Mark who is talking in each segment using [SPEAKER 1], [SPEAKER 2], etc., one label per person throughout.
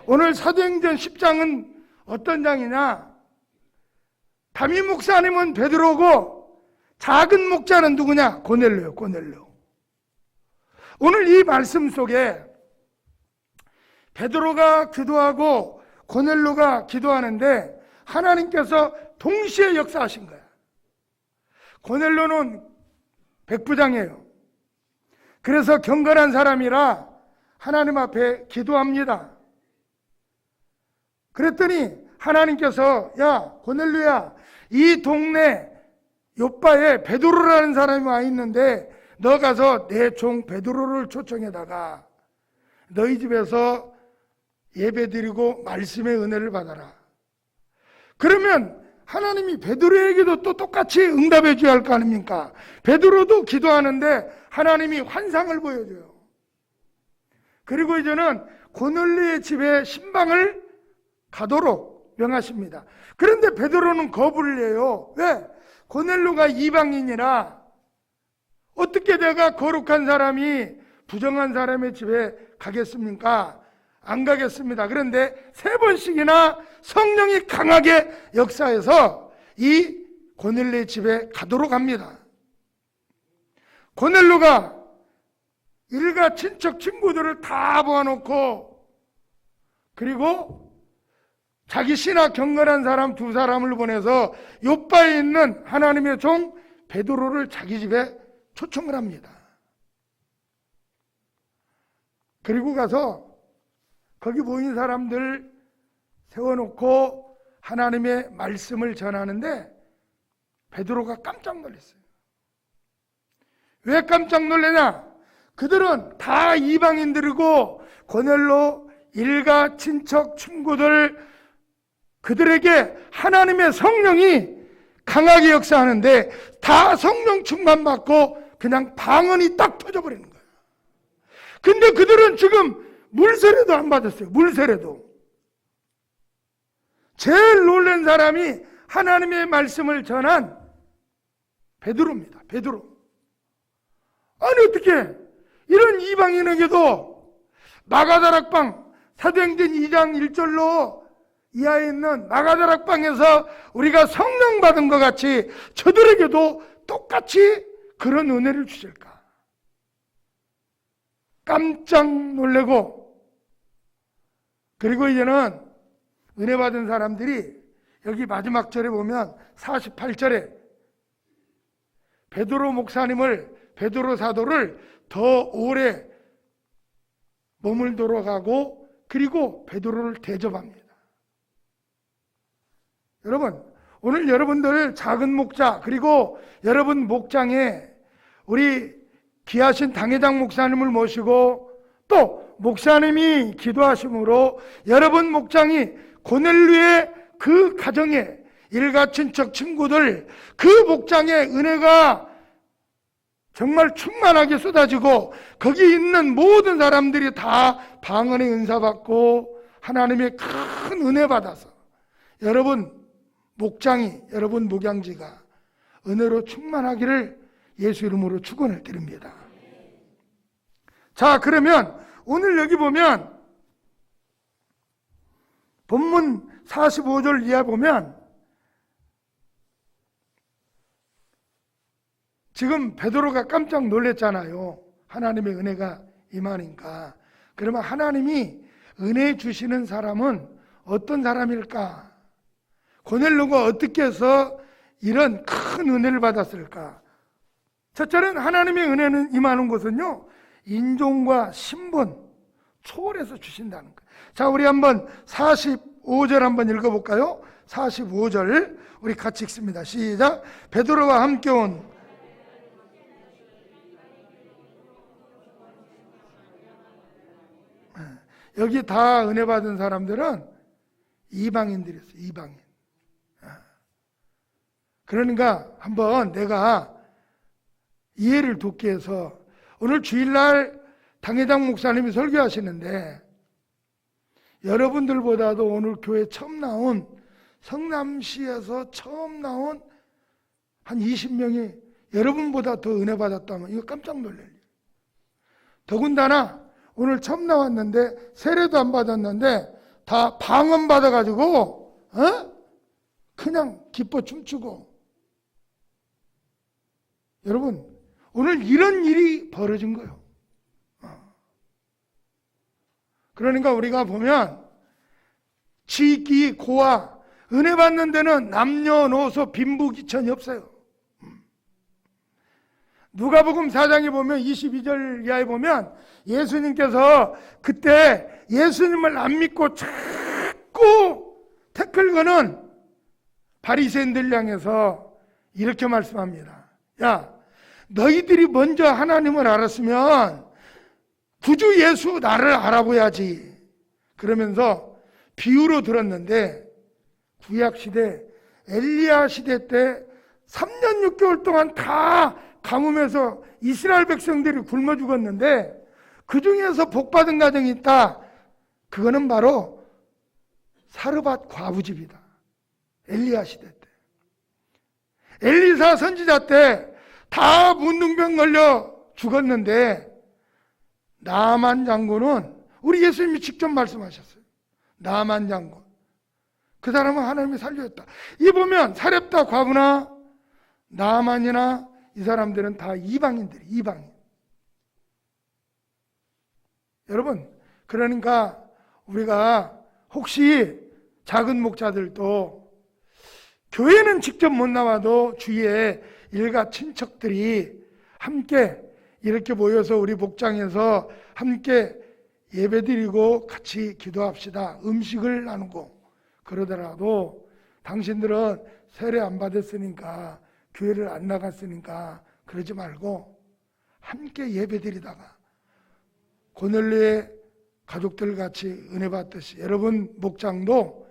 [SPEAKER 1] 오늘 사도행전 10장은 어떤 장이냐? 담임 목사님은 베드로고 작은 목자는 누구냐? 고넬료요, 고넬료. 오늘 이 말씀 속에 베드로가 기도하고 고넬료가 기도하는데 하나님께서 동시에 역사하신 거야. 고넬료는 백부장이에요. 그래서 경건한 사람이라 하나님 앞에 기도합니다. 그랬더니 하나님께서 야 고넬료야, 이 동네 요바에 베드로라는 사람이 와 있는데 너 가서 내 종 베드로를 초청해다가 너희 집에서 예배드리고 말씀의 은혜를 받아라. 그러면 하나님이 베드로에게도 또 똑같이 응답해 줘야 할 거 아닙니까? 베드로도 기도하는데 하나님이 환상을 보여줘요. 그리고 이제는 고넬료의 집에 신방을 가도록 명하십니다. 그런데 베드로는 거부를 해요. 왜? 고넬료가 이방인이라 어떻게 내가 거룩한 사람이 부정한 사람의 집에 가겠습니까? 안 가겠습니다. 그런데 3번씩이나 성령이 강하게 역사해서 이 고넬료의 집에 가도록 합니다. 고넬료가 일가 친척 친구들을 다 모아놓고 그리고 자기 신학 경건한 사람 2사람을 보내서 요바에 있는 하나님의 종 베드로를 자기 집에 초청을 합니다. 그리고 가서 거기 모인 사람들 세워놓고 하나님의 말씀을 전하는데 베드로가 깜짝 놀랐어요. 왜 깜짝 놀래냐? 그들은 다 이방인들이고 고넬료 일가 친척 친구들 그들에게 하나님의 성령이 강하게 역사하는데 다 성령 충만받고 그냥 방언이 딱 터져버리는 거예요. 근데 그들은 지금 물세례도 안 받았어요. 물세례도. 제일 놀란 사람이 하나님의 말씀을 전한 베드로입니다. 베드로. 아니 어떻게 이런 이방인에게도 마가다락방 사도행전 2장 1절로 이하에 있는 마가다락방에서 우리가 성령 받은 것 같이 저들에게도 똑같이 그런 은혜를 주실까? 깜짝 놀래고 그리고 이제는 은혜 받은 사람들이 여기 마지막 절에 보면 48절에 베드로 목사님을 베드로 사도를 더 오래 머물도록 하고 그리고 베드로를 대접합니다. 여러분 오늘 여러분들 작은 목자 그리고 여러분 목장에 우리 귀하신 당회장 목사님을 모시고 또 목사님이 기도하심으로 여러분 목장이 고넬료의 그 가정에 일가 친척 친구들 그 목장의 은혜가 정말 충만하게 쏟아지고 거기 있는 모든 사람들이 다 방언의 은사 받고 하나님의 큰 은혜 받아서 여러분 목장이 여러분 목양지가 은혜로 충만하기를 예수 이름으로 축원을 드립니다. 자 그러면 오늘 여기 보면 본문 45절 이하 보면 지금 베드로가 깜짝 놀랐잖아요. 하나님의 은혜가 임하니까. 그러면 하나님이 은혜 주시는 사람은 어떤 사람일까? 고넬료가 어떻게 해서 이런 큰 은혜를 받았을까? 첫째는 하나님의 은혜는 임하는 것은요 인종과 신분 초월해서 주신다는 거예요. 자 우리 한번 45절 한번 읽어볼까요? 45절 우리 같이 읽습니다. 시작. 베드로와 함께 온 여기 다 은혜 받은 사람들은 이방인들이었어요. 이방인. 그러니까 한번 내가 이해를 돕기 위해서 오늘 주일날 당회장 목사님이 설교하시는데 여러분들보다도 오늘 교회 처음 나온 성남시에서 처음 나온 한 20명이 여러분보다 더 은혜 받았다면 이거 깜짝 놀랄 일. 더군다나 오늘 처음 나왔는데 세례도 안 받았는데 다 방언받아가지고 그냥 기뻐 춤추고. 여러분, 오늘 이런 일이 벌어진 거예요. 그러니까 우리가 보면 지기 고아 은혜 받는 데는 남녀노소 빈부귀천이 없어요. 누가복음 4장에 보면 22절 이하에 보면 예수님께서 그때 예수님을 안 믿고 자꾸 태클 거는 바리새인들 향해서 이렇게 말씀합니다. 야, 너희들이 먼저 하나님을 알았으면 구주 예수 나를 알아봐야지. 그러면서 비유로 들었는데 구약시대 엘리야 시대 때 3년 6개월 동안 다 가뭄에서 이스라엘 백성들이 굶어 죽었는데 그 중에서 복받은 가정이 있다. 그거는 바로 사르밧 과부집이다. 엘리야 시대 때. 엘리사 선지자 때 다 문둥병 걸려 죽었는데 나만 장군은 우리 예수님이 직접 말씀하셨어요. 나만 장군. 그 사람은 하나님이 살려줬다. 이 보면 사렙다 과부나 나만이나 이 사람들은 다 이방인들이 이방인. 여러분, 그러니까 우리가 혹시 작은 목자들도 교회는 직접 못 나와도 주위에 일가 친척들이 함께 이렇게 모여서 우리 목장에서 함께 예배드리고 같이 기도합시다. 음식을 나누고 그러더라도 당신들은 세례 안 받았으니까 교회를 안 나갔으니까 그러지 말고 함께 예배드리다가 고넬료의 가족들 같이 은혜 받듯이 여러분 목장도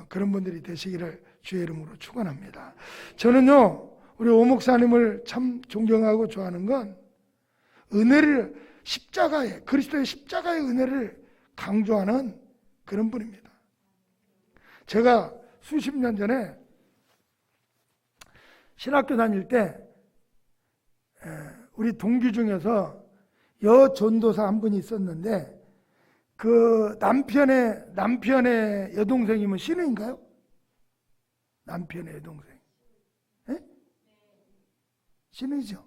[SPEAKER 1] 그런 분들이 되시기를 주의 이름으로 축원합니다. 저는요 우리 오 목사님을 참 존경하고 좋아하는 건 은혜를 십자가에 그리스도의 십자가의 은혜를 강조하는 그런 분입니다. 제가 수십 년 전에 신학교 다닐 때 우리 동기 중에서 여전도사 한 분이 있었는데 그 남편의 여동생이면 신우인가요? 남편의 여동생. 예? 신우이죠?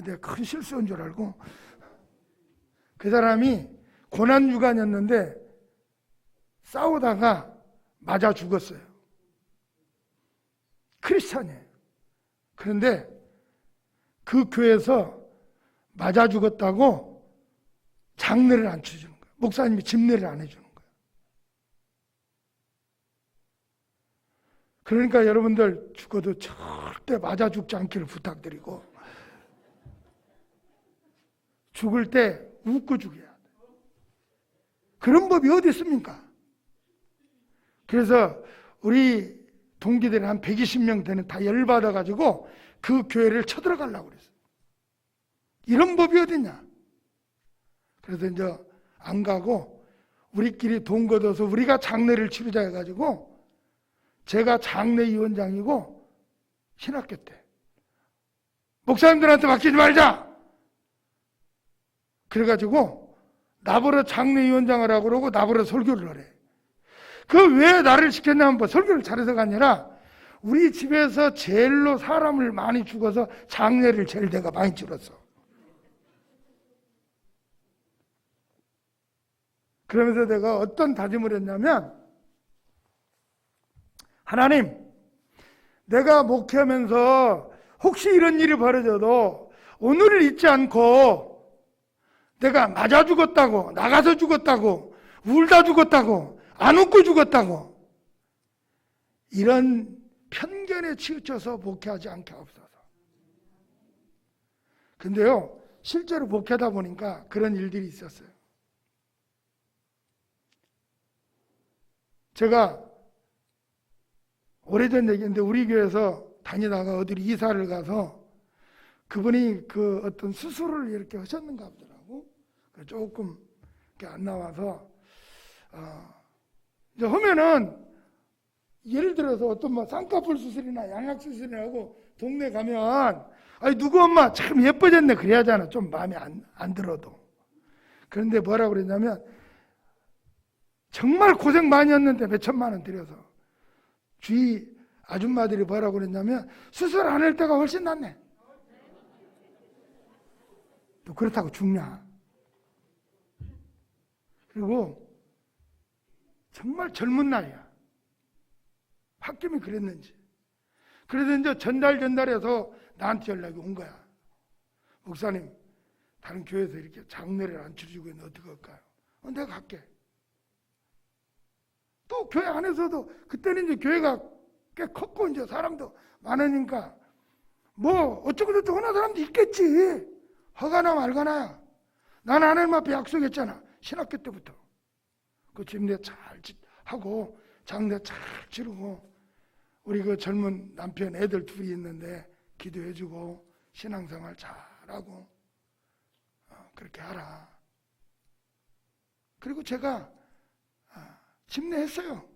[SPEAKER 1] 내가 큰 실수한 줄 알고 그 사람이 고난주간이었는데 싸우다가 맞아 죽었어요. 크리스찬이에요. 그런데 그 교회에서 맞아 죽었다고 장례를 안 쳐주는 거예요. 목사님이 집례를 안 해주는 거예요. 그러니까 여러분들 죽어도 절대 맞아 죽지 않기를 부탁드리고 죽을 때 웃고 죽여야 돼. 그런 법이 어디 있습니까? 그래서 우리 동기들이 한 120명 되는 다 열받아가지고 그 교회를 쳐들어가려고 그랬어요. 이런 법이 어딨냐? 그래서 이제 안 가고 우리끼리 돈 걷어서 우리가 장례를 치르자 해가지고 제가 장례위원장이고 신학교 때 목사님들한테 맡기지 말자! 그래가지고 나보러 장례위원장을 하고 그러고 나보러 설교를 하래. 그 왜 나를 시켰냐면 뭐 설교를 잘해서가 아니라 우리 집에서 제일로 사람을 많이 죽어서 장례를 제일 내가 많이 치렀어. 그러면서 내가 어떤 다짐을 했냐면 하나님, 내가 목회하면서 혹시 이런 일이 벌어져도 오늘을 잊지 않고 내가 맞아 죽었다고, 나가서 죽었다고, 울다 죽었다고, 안 웃고 죽었다고 이런 편견에 치우쳐서 목회하지 않게 하옵소서. 근데요 실제로 목회하다 보니까 그런 일들이 있었어요. 제가 오래전 얘기인데 우리 교회에서 다니다가 어디 이사를 가서 그분이 그 어떤 수술을 이렇게 하셨는가 보더라고. 조금 이렇게 안 나와서 이제 하면은 예를 들어서 어떤 뭐 쌍꺼풀 수술이나 양악 수술이라고 동네 가면 아니 누구 엄마 참 예뻐졌네 그래야 하잖아. 좀 마음에 안 들어도. 그런데 뭐라고 그랬냐면 정말 고생 많이 했는데 몇 천만 원 들여서 주위 아줌마들이 뭐라고 그랬냐면 수술 안 할 때가 훨씬 낫네. 또 그렇다고 죽냐. 그리고 정말 젊은 나이야. 홧김에 그랬는지. 그래서 이제 전달해서 나한테 연락이 온 거야. 목사님, 다른 교회에서 이렇게 장례를 안 치러주고 있는데 어떻게 할까요? 내가 갈게. 또 교회 안에서도 그때는 이제 교회가 꽤 컸고 이제 사람도 많으니까 뭐 어쩌고저쩌고 하는 사람도 있겠지. 허가나 말거나. 난 하나님 앞에 약속했잖아. 신학교 때부터. 그 집내 잘 하고 장례 잘 치르고 우리 그 젊은 남편 애들 둘이 있는데 기도해주고 신앙생활 잘하고 그렇게 하라. 그리고 제가 집례했어요.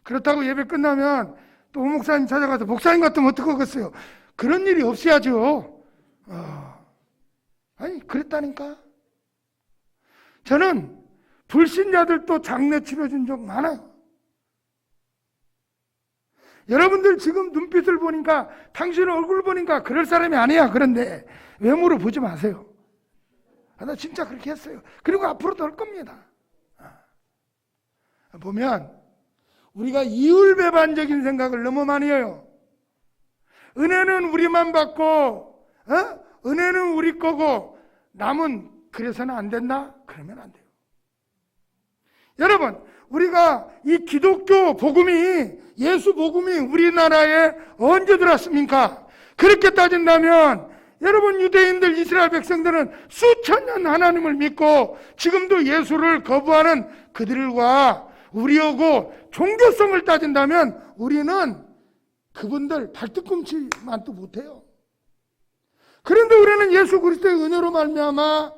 [SPEAKER 1] 그렇다고 예배 끝나면 또 목사님 찾아가서 목사님 같으면 어떡하겠어요? 그런 일이 없어야죠. 아니 그랬다니까. 저는 불신자들도 장례 치러준 적 많아요. 여러분들 지금 눈빛을 보니까 당신 얼굴 보니까 그럴 사람이 아니야. 그런데 외모로 보지 마세요. 나 진짜 그렇게 했어요. 그리고 앞으로도 할 겁니다. 보면 우리가 이율배반적인 생각을 너무 많이 해요. 은혜는 우리만 받고 은혜는 우리 거고 남은 그래서는 안 된다? 그러면 안 돼요. 여러분, 우리가 이 기독교 복음이 예수 복음이 우리나라에 언제 들어왔습니까? 그렇게 따진다면 여러분 유대인들 이스라엘 백성들은 수천 년 하나님을 믿고 지금도 예수를 거부하는 그들과 우리하고 종교성을 따진다면 우리는 그분들 발뒤꿈치만도 못해요. 그런데 우리는 예수 그리스도의 은혜로 말미암아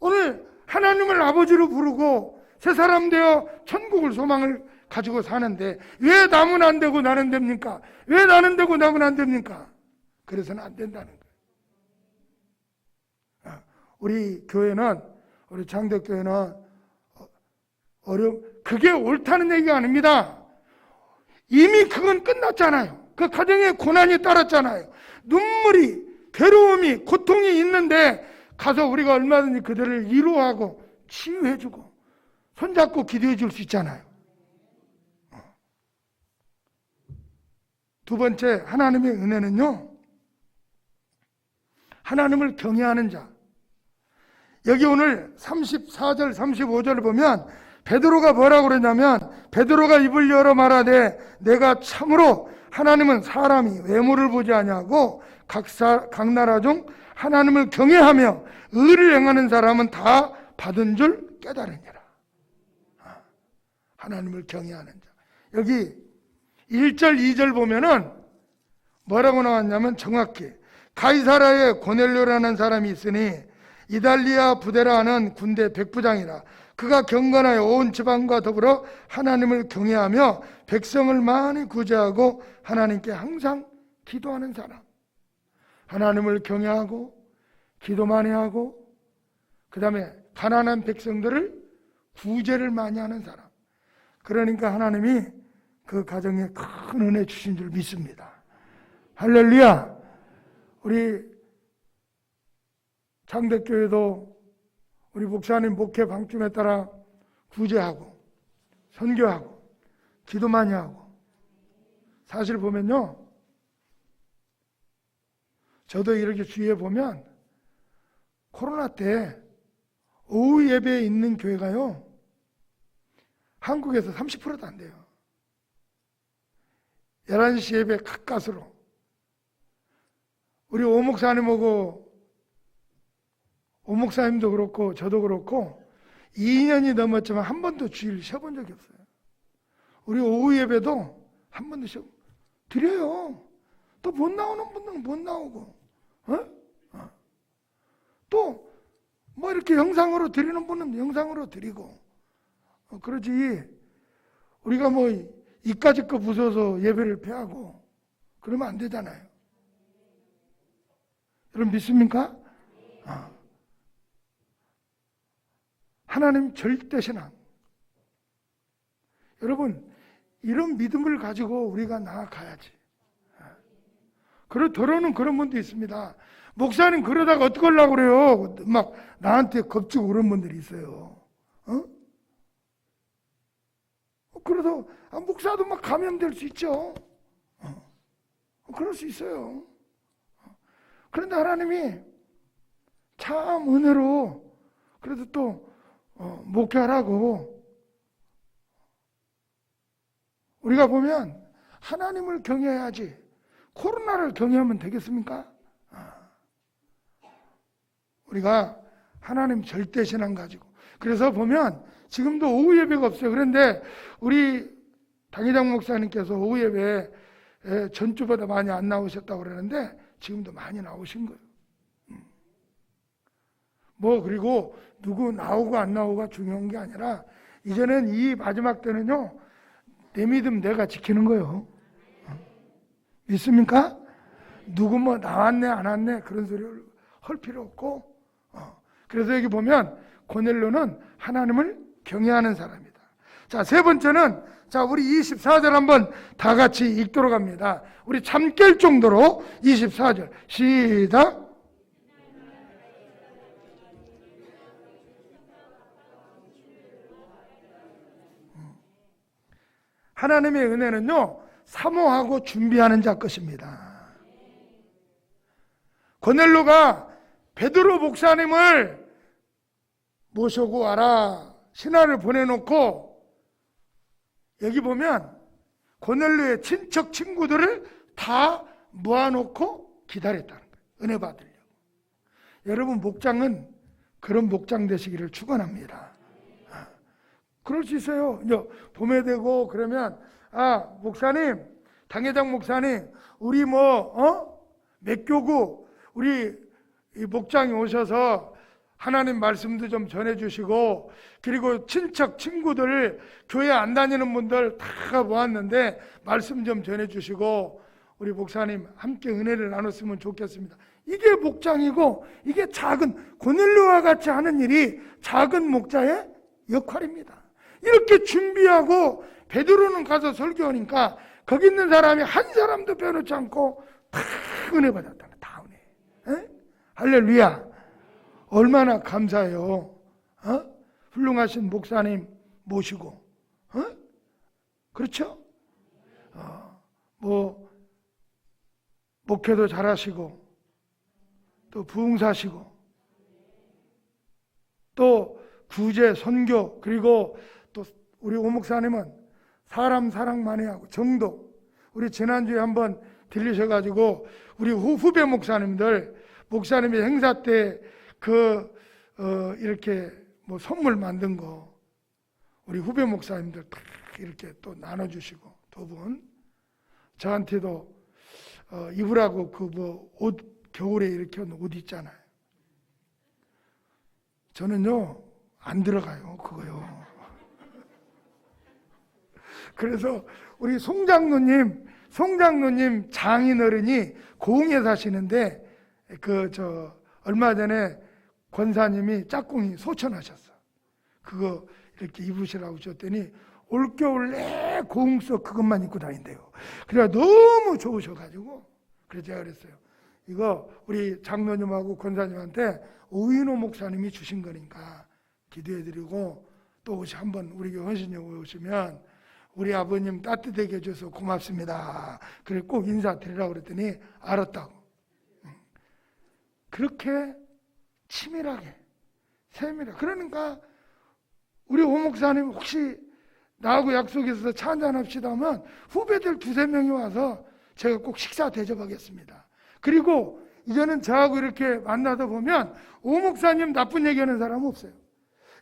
[SPEAKER 1] 오늘 하나님을 아버지로 부르고 새 사람 되어 천국을 소망을 가지고 사는데 왜 남은 안 되고 나는 됩니까? 왜 나는 되고 남은 안 됩니까? 그래서는 안 된다는 거예요. 우리 교회는 우리 장대교회는 그게 옳다는 얘기가 아닙니다. 이미 그건 끝났잖아요. 그 가정에 고난이 따랐잖아요. 눈물이 괴로움이 고통이 있는데 가서 우리가 얼마든지 그들을 위로하고 치유해주고 손잡고 기도해 줄 수 있잖아요. 두 번째 하나님의 은혜는요, 하나님을 경외하는 자. 여기 오늘 34절 35절을 보면 베드로가 뭐라고 그러냐면 베드로가 입을 열어 말하되 내가 참으로 하나님은 사람이 외모를 보지 아니하고 각 나라 중 하나님을 경외하며 의를 행하는 사람은 다 받은 줄 깨달으니라. 하나님을 경외하는 자. 여기 1절 2절 보면은 뭐라고 나왔냐면 정확히 가이사라에 고넬료라는 사람이 있으니 이달리아 부데라 하는 군대 백부장이라. 그가 경건하여 온 지방과 더불어 하나님을 경외하며 백성을 많이 구제하고 하나님께 항상 기도하는 사람. 하나님을 경외하고 기도 많이 하고 그 다음에 가난한 백성들을 구제를 많이 하는 사람. 그러니까 하나님이 그 가정에 큰 은혜 주신 줄 믿습니다. 할렐루야. 우리 장대교회도 우리 목사님 목회 방침에 따라 구제하고 선교하고 기도 많이 하고. 사실 보면요, 저도 이렇게 주위에 보면 코로나 때 오후 예배에 있는 교회가요 한국에서 30%도 안 돼요. 11시 예배 가까스로 우리 오 목사님하고 오 목사님도 그렇고 저도 그렇고 2년이 넘었지만 한 번도 주일 쉬어본 적이 없어요. 우리 오후 예배도 한 번도 드려요. 또 못 나오는 분들은 못 나오고 또 뭐 이렇게 영상으로 드리는 분은 영상으로 드리고 그러지 우리가 뭐 이까짓 거 부숴서 예배를 패하고 그러면 안 되잖아요. 여러분 믿습니까? 하나님 절대 신앙. 여러분, 이런 믿음을 가지고 우리가 나아가야지. 더러는 그런 분도 있습니다. 목사님 그러다가 어떻게 하려고 그래요? 막 나한테 겁주고 그런 분들이 있어요. 그래서 목사도 막 감염될 수 있죠. 그럴 수 있어요. 그런데 하나님이 참 은혜로 그래도 또 목회하라고 우리가 보면 하나님을 경외해야지 코로나를 경외하면 되겠습니까? 우리가 하나님 절대신앙 가지고 그래서 보면 지금도 오후 예배가 없어요. 그런데 우리 당회장 목사님께서 오후 예배에 전주보다 많이 안 나오셨다고 그러는데 지금도 많이 나오신 거예요. 그리고 누구 나오고 안 나오고가 중요한 게 아니라 이제는 이 마지막 때는요, 내 믿음 내가 지키는 거예요. 믿습니까? 누구 나왔네 안 왔네 그런 소리를 할 필요 없고 그래서 여기 보면 고넬료는 하나님을 경외하는 사람이다. 자, 세 번째는 우리 24절 한번 다 같이 읽도록 합니다. 우리 잠 깰 정도로 24절 시작. 하나님의 은혜는요, 사모하고 준비하는 자 것입니다. 고넬료가 베드로 목사님을 모셔고 와라 신하를 보내놓고 여기 보면 고넬료의 친척 친구들을 다 모아놓고 기다렸다는 거예요. 은혜 받으려고. 여러분 목장은 그런 목장 되시기를 축원합니다. 그럴 수 있어요. 이제 봄에 되고 그러면 목사님, 당회장 목사님, 우리 몇 교구 우리 이 목장에 오셔서 하나님 말씀도 좀 전해주시고 그리고 친척 친구들 교회 안 다니는 분들 다 모았는데 말씀 좀 전해주시고 우리 목사님 함께 은혜를 나눴으면 좋겠습니다. 이게 목장이고 이게 작은 고넬료와 같이 하는 일이 작은 목자의 역할입니다. 이렇게 준비하고 베드로는 가서 설교하니까 거기 있는 사람이 한 사람도 빼놓지 않고 다 은혜 받았다. 다 은혜. 할렐루야. 얼마나 감사해요. 훌륭하신 목사님 모시고 그렇죠? 목회도 잘하시고 또 부흥사시고 또 구제 선교 그리고 또 우리 오 목사님은 사람 사랑 많이 하고 정도 우리 지난주에 한번 들리셔가지고 우리 후배 목사님들 목사님의 행사 때 이렇게 선물 만든 거 우리 후배 목사님들 다 이렇게 또 나눠주시고 두 분 저한테도 입으라고 옷 겨울에 이렇게 옷 있잖아요. 저는요 안 들어가요 그거요. 그래서 우리 송장로님 장인어른이 고흥에 사시는데 얼마 전에 권사님이 짝꿍이 소천하셨어. 그거 이렇게 입으시라고 줬더니 올겨울 내 고흥석 그것만 입고 다닌대요. 그래서 너무 좋으셔가지고 그래서 제가 그랬어요. 이거 우리 장로님하고 권사님한테 오인호 목사님이 주신 거니까 기도해드리고 또 한번 우리 교회 헌신여고 오시면 우리 아버님 따뜻하게 해줘서 고맙습니다. 그래 꼭 인사드리라고 그랬더니 알았다고. 그렇게 치밀하게 세밀하게 그러니까 우리 오 목사님 혹시 나하고 약속이 있어서 차 한잔 합시다 하면 후배들 두세 명이 와서 제가 꼭 식사 대접하겠습니다. 그리고 이제는 저하고 이렇게 만나다 보면 오 목사님 나쁜 얘기하는 사람은 없어요.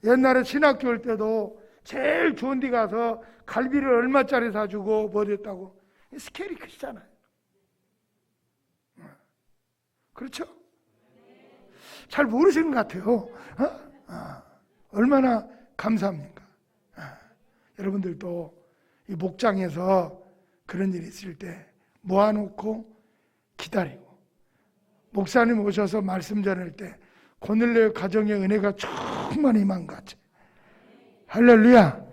[SPEAKER 1] 옛날에 신학교 올 때도 제일 좋은 데 가서 갈비를 얼마짜리 사주고 뭐 됐다고 스케일이 크시잖아요. 그렇죠? 잘 모르시는 것 같아요. 얼마나 감사합니까? 여러분들도 이 목장에서 그런 일이 있을 때 모아놓고 기다리고 목사님 오셔서 말씀 전할 때 고넬료의 가정의 은혜가 충만히 임한 것 같이 할렐루야.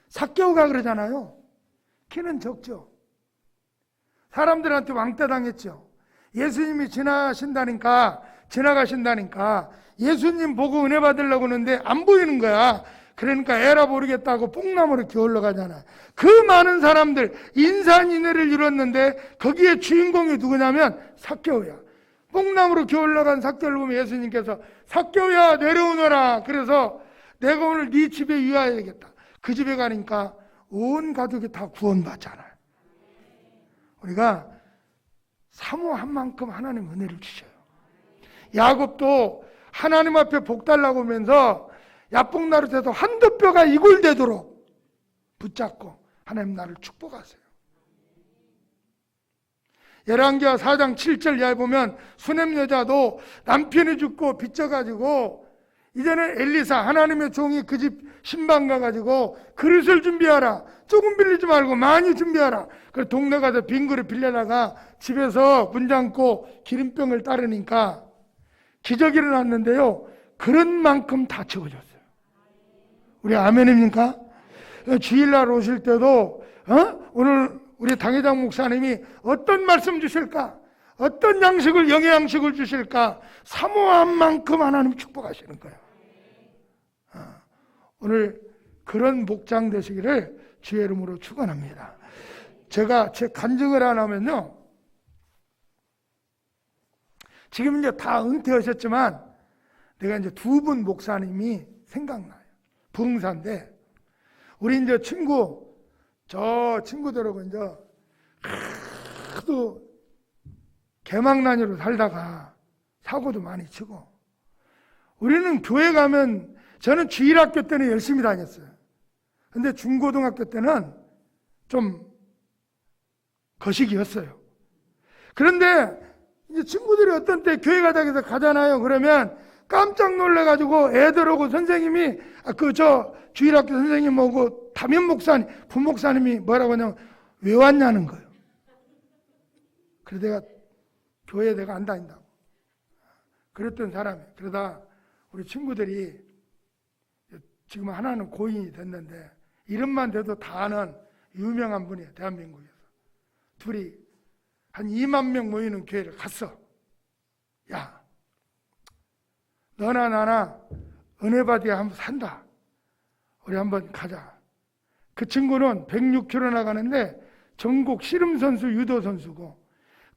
[SPEAKER 1] 삭개오가 그러잖아요. 키는 적죠. 사람들한테 왕따 당했죠. 예수님이 지나가신다니까 예수님 보고 은혜 받으려고 하는데 안 보이는 거야. 그러니까 에라 모르겠다고 뽕나무로 기어올라 가잖아. 그 많은 사람들 인산인해를 이뤘는데 거기에 주인공이 누구냐면 삭개오야. 뽕나무로 기어올라간 삭개오를 보면 예수님께서 삭개오야 내려오너라. 그래서 내가 오늘 네 집에 유하야겠다. 그 집에 가니까 온 가족이 다 구원받잖아요. 우리가 사모한 만큼 하나님 은혜를 주셔요. 야곱도 하나님 앞에 복 달라고 하면서 야복나룻에서 한두 뼈가 이골되도록 붙잡고 하나님 나를 축복하세요. 열왕기하 4장 7절 이하에 보면 수넴 여자도 남편이 죽고 빚져가지고 이제는 엘리사 하나님의 종이 그 집 신방 가가지고 그릇을 준비하라. 조금 빌리지 말고 많이 준비하라. 그래서 동네 가서 빈 그릇 빌려다가 집에서 문 잠고 기름병을 따르니까 기적이 일어났는데요. 그릇만큼 다 채워졌어요. 우리 아멘입니까? 주일날 오실 때도 오늘 우리 당회장 목사님이 어떤 말씀 주실까? 어떤 양식을 영의 양식을 주실까? 사모한 만큼 하나님 축복하시는 거예요. 오늘 그런 목장 되시기를 주의 이름으로 축원합니다. 제가 제 간증을 안 하면요, 지금 이제 다 은퇴하셨지만 내가 이제 두 분 목사님이 생각나요. 부흥사인데 우리 이제 저 친구들하고 이제 하도 개망난이로 살다가 사고도 많이 치고, 우리는 교회 가면, 저는 주일학교 때는 열심히 다녔어요. 근데 중고등학교 때는 좀 거식이었어요. 그런데 이제 친구들이 어떤 때 교회 가자고 해서 가잖아요. 그러면 깜짝 놀래가지고 애들하고 선생님이 주일학교 선생님하고 담임 목사님, 부목사님이 뭐라고 하냐면 왜 왔냐는 거예요. 그래서 내가 교회에 내가 안 다닌다고 그랬던 사람이. 그러다 우리 친구들이 지금 하나는 고인이 됐는데 이름만 대도 다 아는 유명한 분이에요. 대한민국에서. 둘이 한 2만 명 모이는 교회를 갔어. 야, 너나 나나 은혜 받아야 한번 산다. 우리 한번 가자. 그 친구는 106km 나가는데 전국 씨름선수, 유도선수고,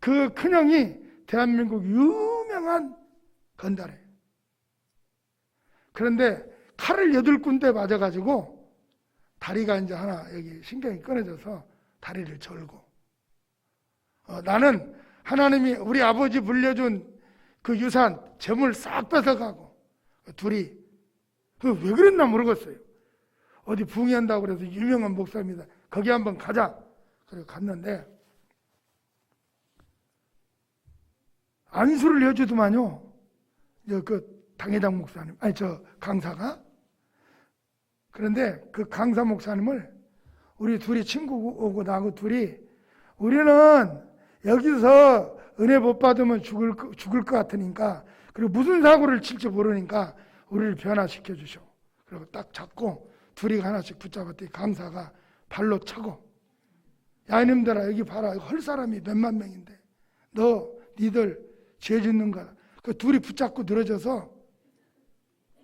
[SPEAKER 1] 그 큰형이 대한민국 유명한 건달이에요. 그런데 칼을 8군데 맞아가지고 다리가 이제 하나 여기 신경이 끊어져서 다리를 절고, 나는 하나님이 우리 아버지 물려준 그 유산 재물 싹 뺏어가고, 둘이 왜 그랬나 모르겠어요. 어디 부흥한다고 그래서 유명한 목사입니다. 거기 한번 가자. 그래서 갔는데 안수를 해주더만요. 그 당회장 목사님, 강사가. 그런데 그 강사 목사님을 우리 둘이 친구고 나하고 둘이, 우리는 여기서 은혜 못 받으면 죽을 것 같으니까, 그리고 무슨 사고를 칠지 모르니까 우리를 변화시켜 주셔. 그리고 딱 잡고 둘이 하나씩 붙잡았더니 강사가 발로 차고, 야 이놈들아 여기 봐라, 헐 사람이 몇만 명인데 니들 죄 짓는 거야. 그 둘이 붙잡고 늘어져서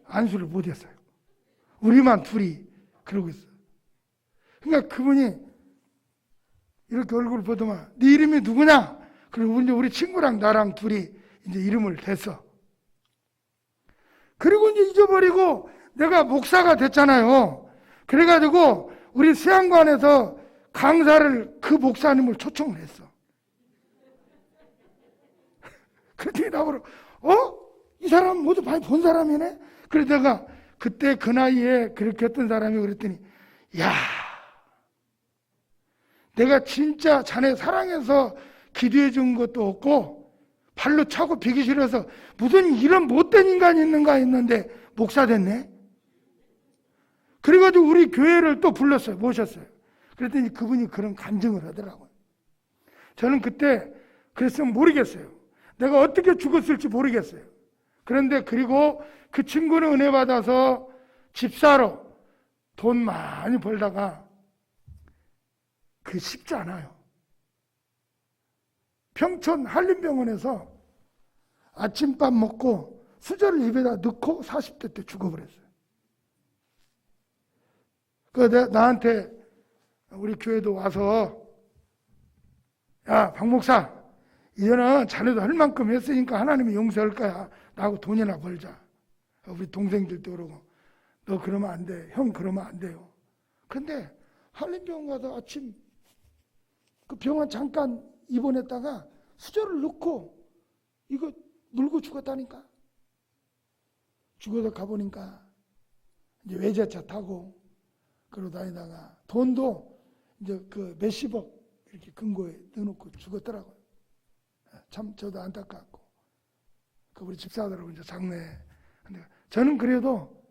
[SPEAKER 1] 안수를 못 했어요. 우리만 둘이 그러고 있어. 그러니까 그분이 이렇게 얼굴을 보더만 네 이름이 누구냐? 그리고 이제 우리 친구랑 나랑 둘이 이제 이름을 댔어. 그리고 이제 잊어버리고 내가 목사가 됐잖아요. 그래가지고 우리 수양관에서 강사를, 그 목사님을 초청을 했어. 그랬더니 나보고 이 사람 모두 많이 본 사람이네? 그래서 내가 그때 그 나이에 그렇게 했던 사람이 그랬더니, 야, 내가 진짜 자네 사랑해서 기도해 준 것도 없고 발로 차고 비기 싫어서 무슨 이런 못된 인간이 있는가 했는데 목사 됐네? 그래가지고 우리 교회를 또 불렀어요. 모셨어요. 그랬더니 그분이 그런 간증을 하더라고요. 저는 그때 그랬으면 모르겠어요. 내가 어떻게 죽었을지 모르겠어요. 그런데 그리고 그 친구는 은혜 받아서 집사로 돈 많이 벌다가 그 쉽지 않아요. 평촌 한림병원에서 아침밥 먹고 수저를 입에다 넣고 40대 때 죽어버렸어요. 나한테 우리 교회도 와서 야, 박 목사, 이제는 자네도 할 만큼 했으니까 하나님이 용서할 거야. 나하고 돈이나 벌자. 우리 동생들도 그러고 너 그러면 안 돼. 형 그러면 안 돼요. 근데 한림병원 가서 아침 그 병원 잠깐 입원했다가 수저를 넣고 이거 물고 죽었다니까. 죽어서 가보니까 이제 외제차 타고 그러고 다니다가 돈도 이제 그 몇십억 이렇게 금고에 넣어놓고 죽었더라고요. 참 저도 안타깝고 그 우리 집사들하고 이제 장례. 근데 저는 그래도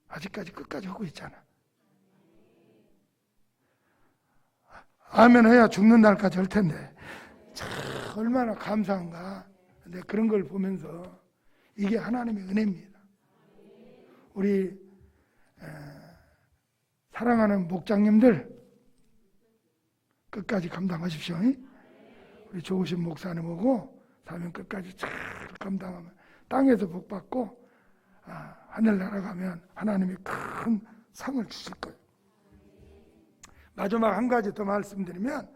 [SPEAKER 1] 아직까지 끝까지 하고 있잖아. 아멘 해야 죽는 날까지 할 텐데 참 얼마나 감사한가. 근데 그런 걸 보면서 이게 하나님의 은혜입니다. 우리 사랑하는 목장님들 끝까지 감당하십시오. 우리 좋으신 목사님하고 사명 끝까지 잘 감당하면 땅에서 복받고 하늘 날아가면 하나님이 큰 상을 주실 거예요. 마지막 한 가지 더 말씀드리면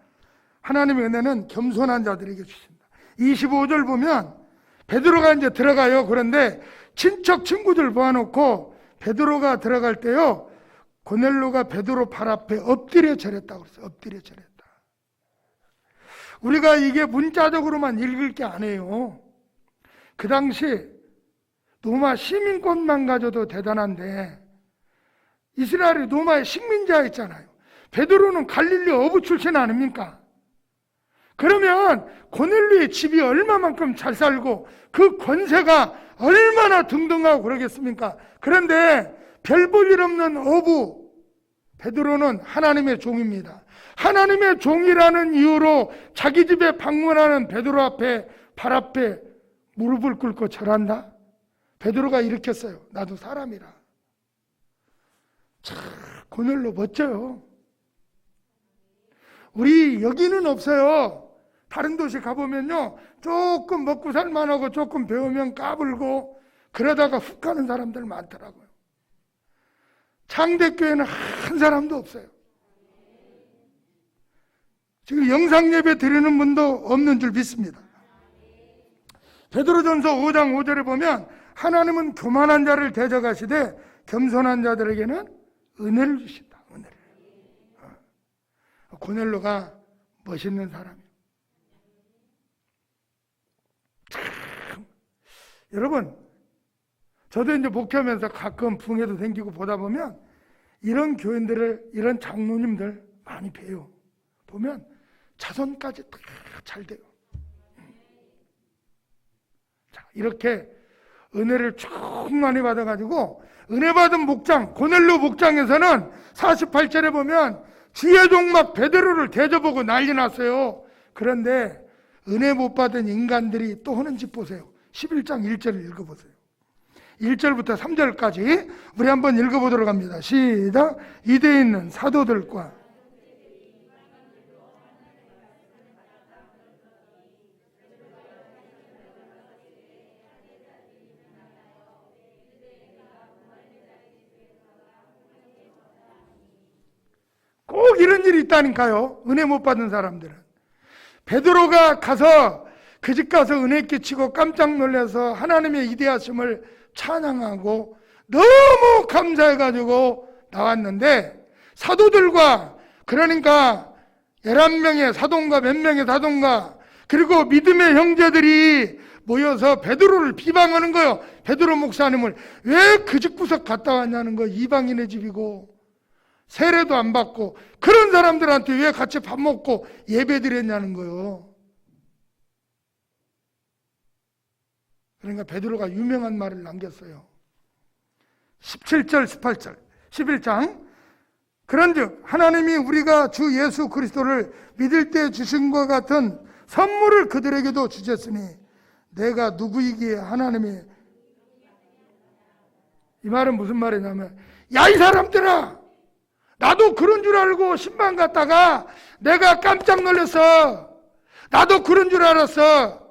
[SPEAKER 1] 하나님의 은혜는 겸손한 자들에게 주신다. 25절 보면 베드로가 이제 들어가요. 그런데 친척 친구들 모아놓고 베드로가 들어갈 때요, 고넬로가 베드로 발 앞에 엎드려 절했다고 그랬어요. 엎드려 절했다. 우리가 이게 문자적으로만 읽을 게 아니에요. 그 당시 로마 시민권만 가져도 대단한데 이스라엘이 로마의 식민자였잖아요. 베드로는 갈릴리 어부 출신 아닙니까? 그러면 고넬료의 집이 얼마만큼 잘 살고 그 권세가 얼마나 등등하고 그러겠습니까? 그런데 별 볼 일 없는 어부 베드로는 하나님의 종입니다. 하나님의 종이라는 이유로 자기 집에 방문하는 베드로 앞에 발 앞에 무릎을 꿇고 절한다? 베드로가 일으켰어요. 나도 사람이라. 참 고넬료 멋져요. 우리 여기는 없어요. 다른 도시 가보면요, 조금 먹고 살만하고 조금 배우면 까불고 그러다가 훅 가는 사람들 많더라고요. 창대교회는 한 사람도 없어요. 지금 영상예배 드리는 분도 없는 줄 믿습니다. 베드로전서 5장 5절에 보면 하나님은 교만한 자를 대적하시되 겸손한 자들에게는 은혜를 주신다. 은혜를. 고넬로가 멋있는 사람이에요. 참, 여러분, 저도 이제 목회하면서 가끔 붕에도 댕기고 보다 보면 이런 교인들을, 이런 장로님들 많이 봬요. 보면 자손까지 다 잘 돼요. 자, 이렇게 은혜를 충만히 받아가지고 은혜 받은 목장, 고넬료 목장에서는 48절에 보면 주의 종막 베드로를 대접하고 난리 났어요. 그런데 은혜 못 받은 인간들이 또 하는 짓 보세요. 11장 1절을 읽어보세요. 1절부터 3절까지 우리 한번 읽어보도록 합니다. 시작. 이대에 있는 사도들과 꼭 이런 일이 있다니까요. 은혜 못 받은 사람들은. 베드로가 가서 그 집 가서 은혜 끼치고 깜짝 놀라서 하나님의 이대하심을 찬양하고 너무 감사해가지고 나왔는데 사도들과, 그러니까 11명의 사도인가 몇 명의 사도인가, 그리고 믿음의 형제들이 모여서 베드로를 비방하는 거예요. 베드로 목사님을 왜 그 집 구석 갔다 왔냐는 거. 이방인의 집이고 세례도 안 받고 그런 사람들한테 왜 같이 밥 먹고 예배 드렸냐는 거예요. 그러니까 베드로가 유명한 말을 남겼어요. 17절 18절 11장 그런즉 하나님이 우리가 주 예수 그리스도를 믿을 때 주신 것 같은 선물을 그들에게도 주셨으니 내가 누구이기에 하나님이, 이 말은 무슨 말이냐면, 야, 이 사람들아, 나도 그런 줄 알고 신방 갔다가 내가 깜짝 놀랐어. 나도 그런 줄 알았어.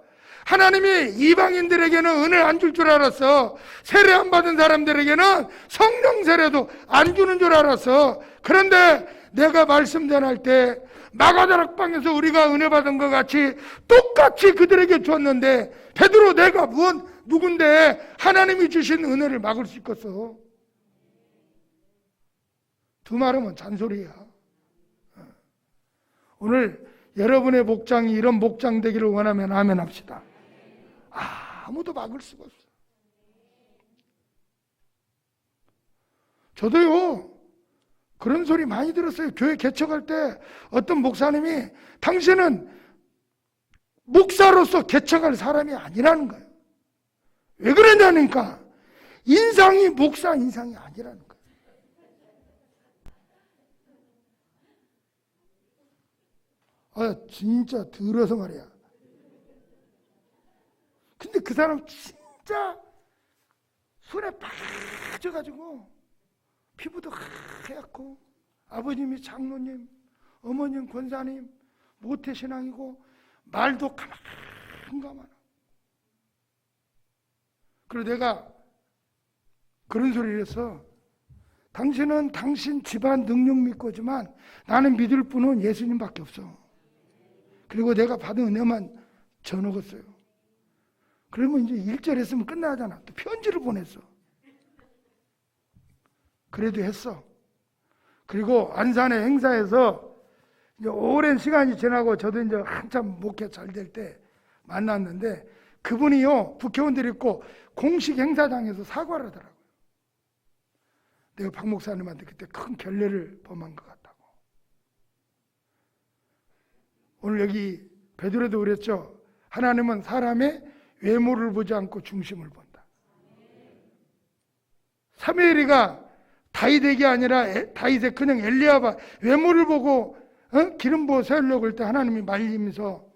[SPEAKER 1] 하나님이 이방인들에게는 은혜 안 줄 줄 알았어. 세례 안 받은 사람들에게는 성령 세례도 안 주는 줄 알았어. 그런데 내가 말씀 전할 때 마가다락방에서 우리가 은혜 받은 것 같이 똑같이 그들에게 줬는데, 베드로, 내가 누군데 하나님이 주신 은혜를 막을 수 있겠어? 두 말하면 잔소리야. 오늘 여러분의 목장이 이런 목장 되기를 원하면 아멘 합시다. 아무도 막을 수가 없어. 저도요, 그런 소리 많이 들었어요. 교회 개척할 때 어떤 목사님이, 당신은 목사로서 개척할 사람이 아니라는 거예요. 왜 그러냐니까, 인상이 목사 인상이 아니라는 거예요. 진짜 들어서 말이야. 근데 그 사람 진짜 술에 빠져가지고 피부도 하얗고, 아버님이 장로님, 어머님 권사님, 모태신앙이고, 말도 가만가만. 그리고 내가 그런 소리를 해서, 당신은 당신 집안 능력 믿고지만 나는 믿을 분은 예수님밖에 없어. 그리고 내가 받은 은혜만 전하겠어요. 그러면 이제 1절 했으면 끝나잖아. 또 편지를 보냈어. 그래도 했어. 그리고 안산의 행사에서 이제 오랜 시간이 지나고 저도 이제 한참 목회 잘 될 때 만났는데, 그분이요, 국회의원들 있고 공식 행사장에서 사과를 하더라고요. 내가 박 목사님한테 그때 큰 결례를 범한 것 같다고. 오늘 여기 베드로도 그랬죠. 하나님은 사람의 외모를 보지 않고 중심을 본다. 사무엘이가 다윗에게 아니라 다윗의 큰형 엘리야바 외모를 보고 기름 부어 세우려고 할 때 하나님이 말리면서,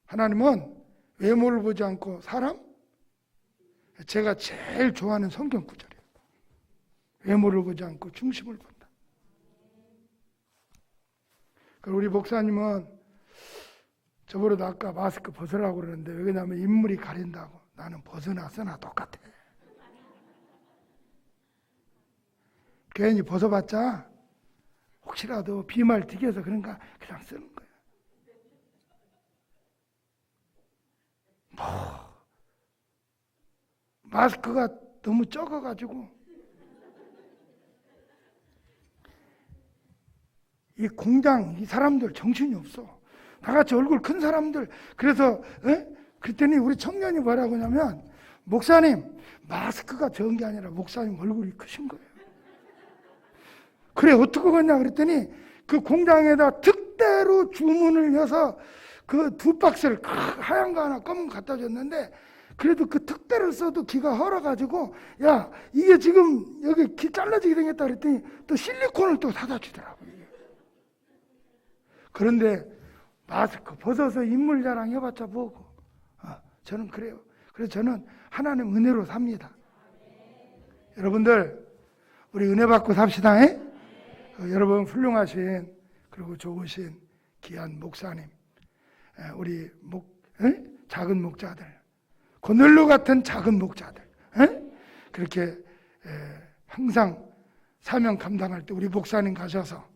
[SPEAKER 1] 하나님은 외모를 보지 않고 사람? 제가 제일 좋아하는 성경 구절이에요. 외모를 보지 않고 중심을 본다. 그리고 우리 목사님은 저보고도 아까 마스크 벗으라고 그러는데, 왜냐하면 인물이 가린다고. 나는 벗어놨으나 똑같아. 괜히 벗어봤자 혹시라도 비말 튀겨서 그런가 그냥 쓰는 거야. 마스크가 너무 적어가지고 이 공장 이 사람들 정신이 없어. 나같이 얼굴 큰 사람들. 그래서 그랬더니 우리 청년이 뭐라고 하냐면, 목사님 마스크가 적은 게 아니라 목사님 얼굴이 크신 거예요. 그래 어떻게 그러냐 그랬더니, 그 공장에다 특대로 주문을 해서 그 2박스를 하얀 거 하나 검은 거 갖다 줬는데, 그래도 그 특대를 써도 기가 헐어가지고, 야 이게 지금 여기 기 잘라지게 생겼다 그랬더니 또 실리콘을 또 사다 주더라고요. 그런데 마스크 벗어서 인물 자랑 해봤자 뭐고. 저는 그래요. 그래서 저는 하나님 은혜로 삽니다. 여러분들 우리 은혜 받고 삽시다. 여러분 훌륭하신 그리고 좋으신 귀한 목사님, 우리 작은 목자들, 고넬로 같은 작은 목자들, 그렇게 항상 사명 감당할 때 우리 목사님 가셔서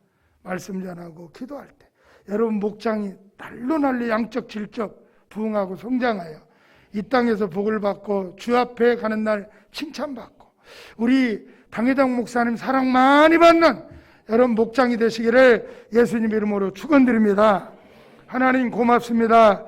[SPEAKER 1] 말씀 전하고 기도할 때 여러분 목장이 날로 날로 양적 질적 부흥하고 성장하여 이 땅에서 복을 받고 주 앞에 가는 날 칭찬받고 우리 당회장 목사님 사랑 많이 받는 여러분 목장이 되시기를 예수님 이름으로 축원드립니다. 하나님 고맙습니다.